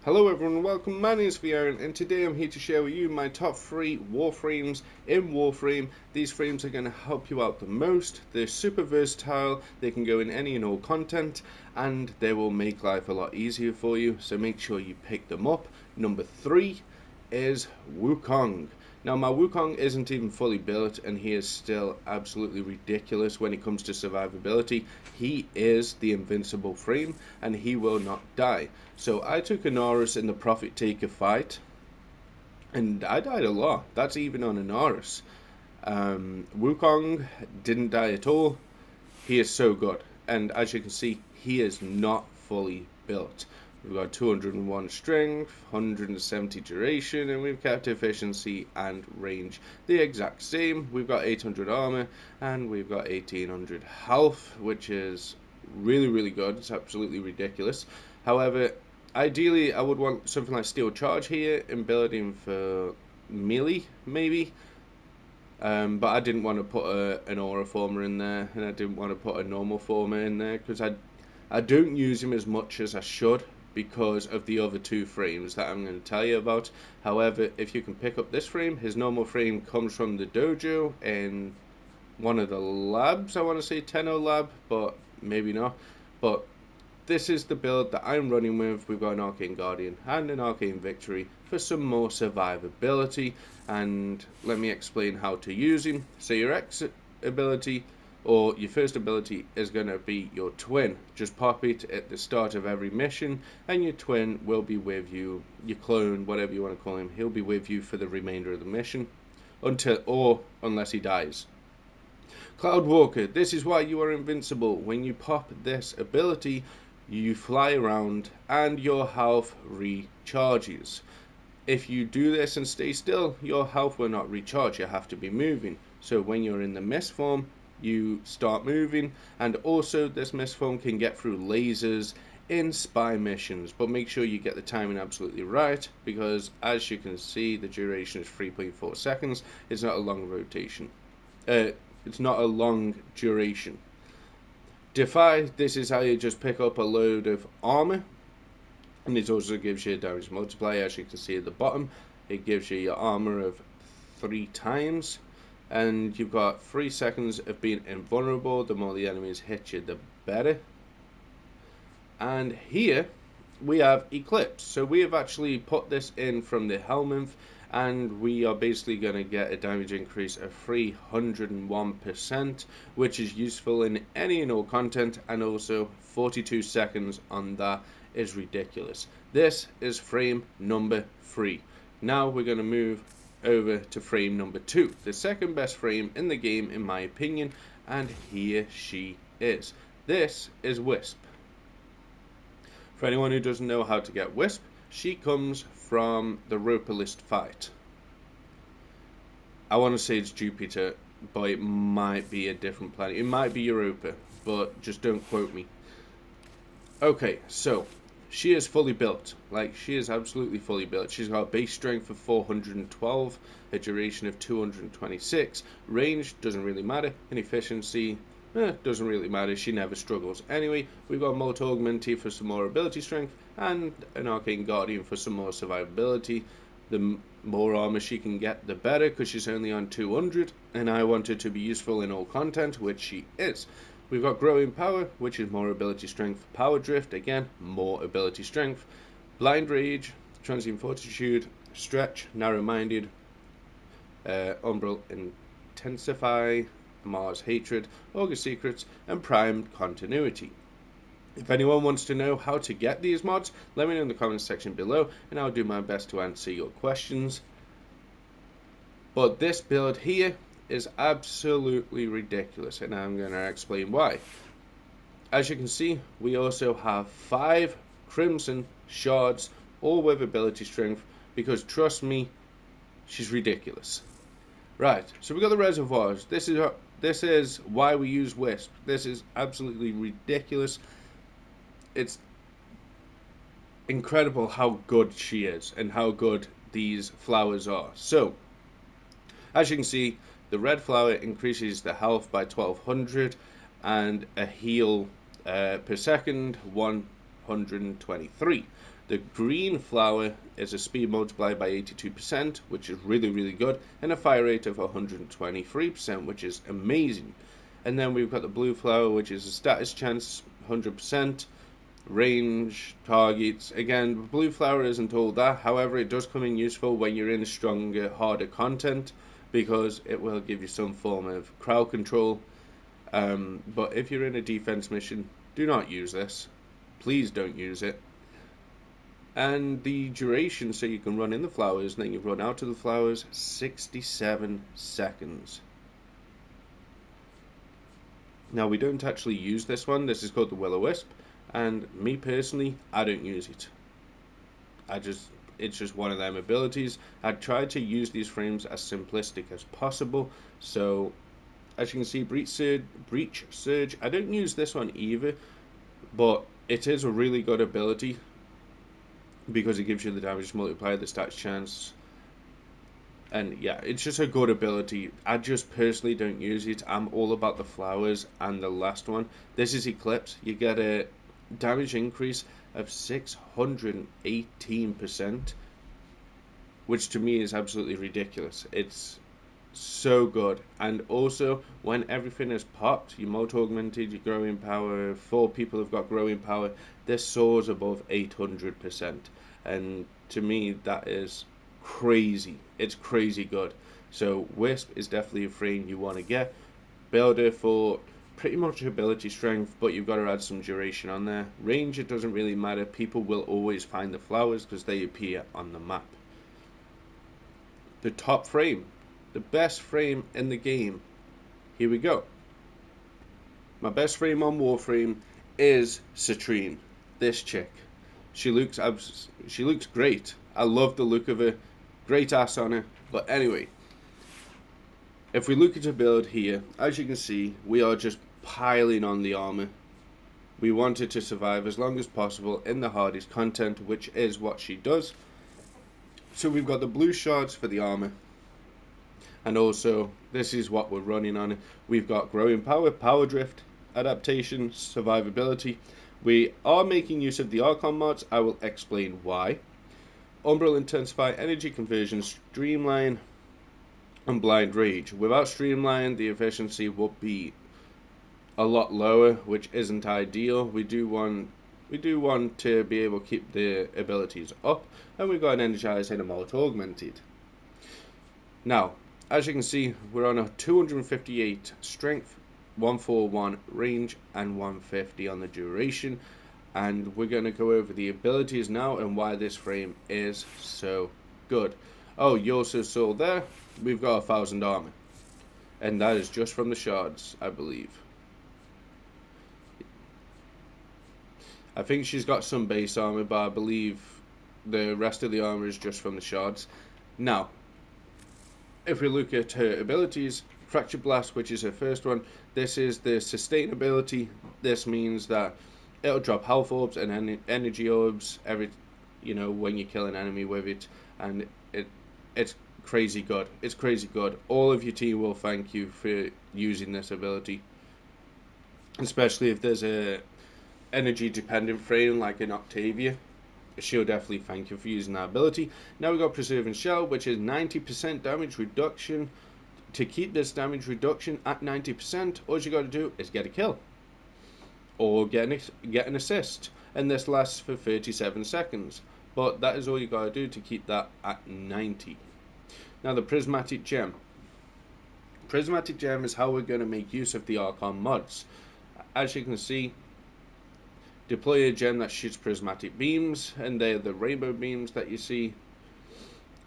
Hello everyone, welcome. My name is Aaron, and today I'm here to share with you my top 3 Warframes in Warframe. These frames are going to help you out the most. They're super versatile, they can go in any and all content, and they will make life a lot easier for you, so make sure you pick them up. Number 3 is Wukong. Now my Wukong isn't even fully built and he is still absolutely ridiculous when it comes to survivability. He is the invincible frame and he will not die. So I took an Aurus in the Prophet Taker fight and I died a lot. That's even on an Aurus. Wukong didn't die at all. He is so good, and as you can see, he is not fully built. We've got 201 strength, 170 duration, and we've kept efficiency and range the exact same. We've got 800 armor, and we've got 1800 health, which is really good. It's absolutely ridiculous. However, ideally, I would want something like Steel Charge here and building for melee, maybe. But I didn't want to put an aura former in there, and I didn't want to put a normal former in there because I don't use him as much as I should because of the other two frames that I'm going to tell you about. However, if you can pick up this frame, his normal frame comes from the dojo in one of the labs. I want to say Tenno Lab, but maybe not. But this is the build that I'm running with. We've got an Arcane Guardian and an Arcane Victory for some more survivability, and let me explain how to use him. So your exit ability or your first ability is going to be your twin. Just pop it at the start of every mission and your twin will be with you, your clone, whatever you want to call him, he'll be with you for the remainder of the mission unless he dies. Cloud Walker, this is why you are invincible. When you pop this ability, you fly around and your health recharges. If you do this and stay still, your health will not recharge. You have to be moving. So when you're in the mist form, you start moving, and also this mist form can get through lasers in spy missions, but make sure you get the timing absolutely right, because as you can see, the duration is 3.4 seconds. It's not a long rotation. It's not a long duration. Defy, this is how you just pick up a load of armor, and it also gives you a damage multiplier. As you can see at the bottom, it gives you your armor of 3 times, and you've got 3 seconds of being invulnerable. The more the enemies hit you, the better. And here we have Eclipse. So we have actually put this in from the Helminth, and we are basically going to get a damage increase of 301%, which is useful in any and all content, and also 42 seconds on that is ridiculous. This is frame number 3. Now we're going to move over to frame number 2, the second best frame in the game in my opinion, and here she is. This is Wisp. For anyone who doesn't know how to get Wisp, she comes from the Roperlist fight. I want to say it's Jupiter, but it might be a different planet. It might be Europa, but just don't quote me. Okay, so she is fully built. Like, she is absolutely fully built. She's got a base strength of 412, a duration of 226, range doesn't really matter, and efficiency doesn't really matter. She never struggles. Anyway, we've got Multi Augmentee for some more ability strength and an Arcane Guardian for some more survivability. The more armor she can get, the better, because she's only on 200, and I want her to be useful in all content, which she is. We've got Growing Power, which is more ability strength. Power Drift, again, more ability strength. Blind Rage, Transient Fortitude, Stretch, Narrow-Minded, Umbral Intensify, Mars Hatred, August Secrets, and Primed Continuity. If anyone wants to know how to get these mods, let me know in the comments section below, and I'll do my best to answer your questions. But this build here is absolutely ridiculous, and I'm going to explain why. As you can see, we also have 5 Crimson Shards, all with ability strength, because trust me, she's ridiculous. Right, so we've got the reservoirs. This is why we use Wisp. This is absolutely ridiculous. It's incredible how good she is and how good these flowers are. So, as you can see, the red flower increases the health by 1200 and a heal per second 123. The green flower is a speed multiplied by 82%, which is really, really good, and a fire rate of 123%, which is amazing. And then we've got the blue flower, which is a status chance 100%, range, targets. Again, blue flower isn't all that, however it does come in useful when you're in stronger, harder content, because it will give you some form of crowd control. But if you're in a defense mission, do not use this. Please don't use it. And the duration, so you can run in the flowers and then you run out of the flowers, 67 seconds. Now we don't actually use this one. This is called the Will-O-Wisp, and me personally, I don't use it. It's just one of them abilities. I tried to use these frames as simplistic as possible. So as you can see, Breach Surge, I don't use this one either, but it is a really good ability because it gives you the damage multiplier, the stats chance, and yeah, it's just a good ability. I just personally don't use it. I'm all about the flowers and the last one. This is Eclipse. You get a damage increase of 618%, which to me is absolutely ridiculous. It's so good. And also, when everything is popped, your mote augmented, your growing power, 4 people have got growing power, this soars above 800%. And to me, that is crazy. It's crazy good. So Wisp is definitely a frame you want to get. Builder for pretty much ability strength, but you've got to add some duration on there. Range, it doesn't really matter. People will always find the flowers because they appear on the map. The top frame, the best frame in the game. Here we go. My best frame on Warframe is Citrine. This chick. She looks great. I love the look of her. Great ass on her. But anyway, if we look at her build here, as you can see, we are just piling on the armor. We want her to survive as long as possible in the hardest content, which is what she does. So we've got the blue shards for the armor. And also, this is what we're running on. We've got growing power, power drift, adaptation, survivability. We are making use of the Archon mods. I will explain why. Umbral Intensify, energy conversion, streamline, and blind rage. Without streamline, the efficiency will be a lot lower, which isn't ideal. We do want to be able to keep the abilities up, and we've got an energized and a mote augmented. Now, as you can see, we're on a 258 strength, 141 range, and 150 on the duration. And we're going to go over the abilities now and why this frame is so good. Oh, you also saw there, we've got 1,000 armor. And that is just from the shards, I believe. I think she's got some base armor, but I believe the rest of the armor is just from the shards. Now, if we look at her abilities, Fracture Blast, which is her first one, this is the sustainability. This means that it'll drop health orbs and energy orbs when you kill an enemy with it, and it's crazy good. It's crazy good. All of your team will thank you for using this ability, especially if there's a energy dependent frame like in Octavia. She'll definitely thank you for using that ability. Now we've got Preserving Shell, which is 90% damage reduction. To keep this damage reduction at 90%, all you got to do is get a kill or get an assist, and this lasts for 37 seconds. But that is all you got to do to keep that at 90. Now the Prismatic Gem. Prismatic Gem is how we're going to make use of the Archon mods. As you can see, deploy a gem that shoots prismatic beams, and they're the rainbow beams that you see,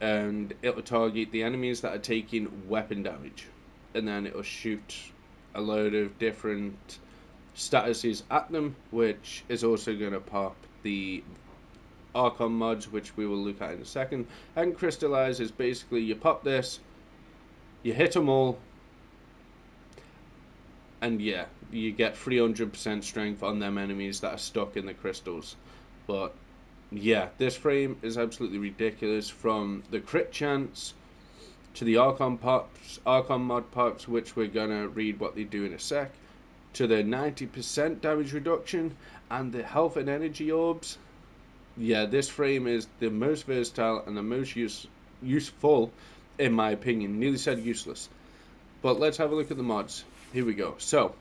and it'll target the enemies that are taking weapon damage, and then it'll shoot a load of different statuses at them, which is also going to pop the Archon mods, which we will look at in a second. And Crystallize is basically you pop this, you hit them all, and yeah, you get 300% strength on them enemies that are stuck in the crystals. But yeah, this frame is absolutely ridiculous, from the crit chance to the Archon mod pops, which we're gonna read what they do in a sec, to the 90% damage reduction and the health and energy orbs. yeah, this frame is the most versatile and the most useful, in my opinion. Nearly said useless. But let's have a look at the mods. Here we go. So,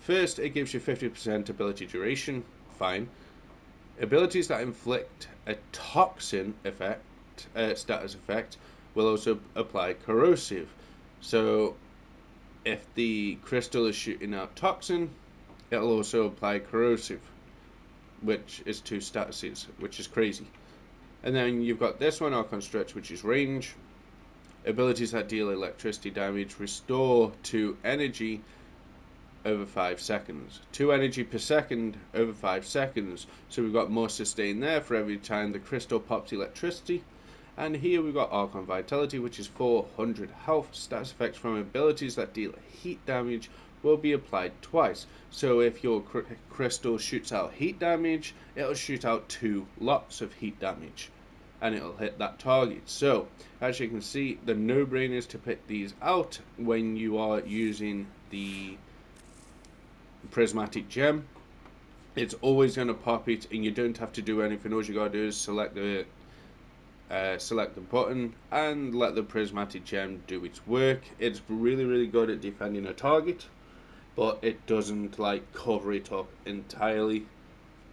first, it gives you 50% ability duration. Fine. Abilities that inflict a toxin effect, status effect, will also apply corrosive. So, if the crystal is shooting out toxin, it'll also apply corrosive, which is 2 statuses, which is crazy. And then you've got this one, Archon Stretch, which is range. Abilities that deal electricity damage restore 2 energy over 5 seconds. 2 energy per second over 5 seconds. So we've got more sustain there for every time the crystal pops electricity. And here we've got Archon Vitality, which is 400 health. Status effects from abilities that deal heat damage will be applied twice. So if your crystal shoots out heat damage, it'll shoot out 2 lots of heat damage, and it'll hit that target. So as you can see, the no-brainer is to pick these out when you are using the prismatic gem. It's always going to pop it, and you don't have to do anything. All you gotta do is select the button and let the prismatic gem do its work. It's really good at defending a target, but it doesn't like cover it up entirely,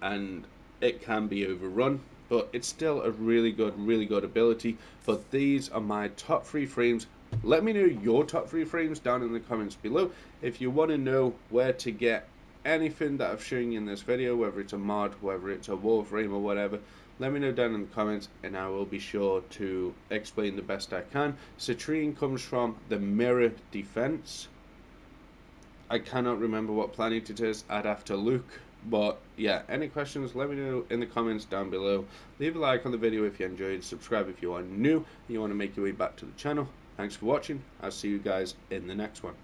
and it can be overrun. But it's still a really good ability. But these are my top 3 frames. Let me know your top 3 frames down in the comments below. If you want to know where to get anything that I've shown you in this video, whether it's a mod, whether it's a Warframe or whatever, let me know down in the comments, and I will be sure to explain the best I can. Citrine comes from the mirror defense. I cannot remember what planet it is. I'd have to look. But yeah, any questions, let me know in the comments down below. Leave a like on the video if you enjoyed. Subscribe if you are new and you want to make your way back to the channel. Thanks for watching. I'll see you guys in the next one.